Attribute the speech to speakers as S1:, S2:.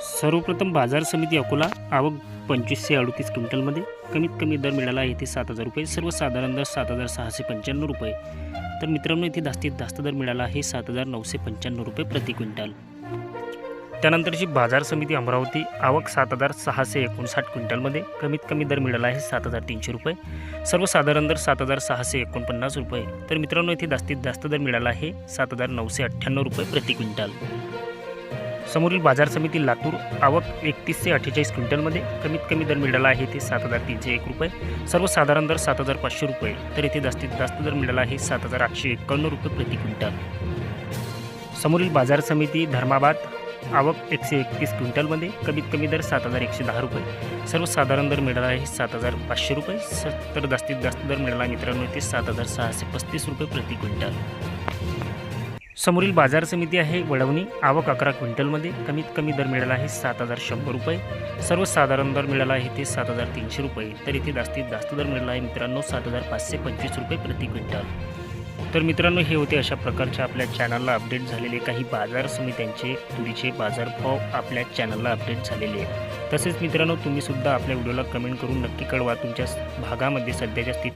S1: सर्वप्रथम बाजार समिती अकोला आवक 25 ते 38 क्विंटलमध्ये कमीत कमी दर मिळाला आहे ते 7,000 रुपये, सर्वसाधारण दर 7,695 रुपये. तर मित्रांनो इथे जास्तीत जास्त दर मिळाला आहे 7,995 रुपये प्रति क्विंटल. त्यानंतरची बाजार समिती अमरावती आवक 7,659 क्विंटलमध्ये कमीत कमी दर मिळाला आहे 7,300 रुपये, सर्वसाधारण दर 7,649 रुपये. तर मित्रांनो इथे जास्तीत जास्त दर मिळाला आहे 7,998 रुपये प्रति क्विंटल. समोरील बाजार समिती लातूर आवक 31 ते 48 क्विंटलमध्ये कमीत कमी दर मिळाला आहे ते 7,301 रुपये, सर्वसाधारण दर 7,500 रुपये. तर इथे जास्तीत जास्त दर मिळाला आहे 7,851 रुपये प्रति क्विंटल. समोरील बाजार समिती धर्माबाद आवक 131 क्विंटलमध्ये कमीत कमी दर 7,110 रुपये, सर्वसाधारण दर मिळाला आहे 7,500 रुपये. तर जास्तीत जास्त दर मिळाला मित्रांनो इथे 7,635 रुपये प्रति क्विंटल. समोरील बाजार समिती आहे वडवणी आवक 11 क्विंटलमध्ये कमीत कमी दर मिळाला आहे 7,100 रुपये, सर्वसाधारण दर मिळाला आहे ते 7,300 रुपये. तर इथे जास्तीत जास्त दर मिळाला आहे मित्रांनो 7,525 रुपये प्रति क्विंटल. तर मित्रांनो हे होते अशा प्रकारच्या आपल्या चॅनलला अपडेट झालेले काही बाजार समित्यांचे तुरीचे बाजारभाव आपल्या चॅनलला अपडेट झालेले आहेत. तसेच मित्रांनो तुम्हीसुद्धा आपल्या व्हिडिओला कमेंट करून नक्की कळवा तुमच्या भागामध्ये सध्याच्या स्थिती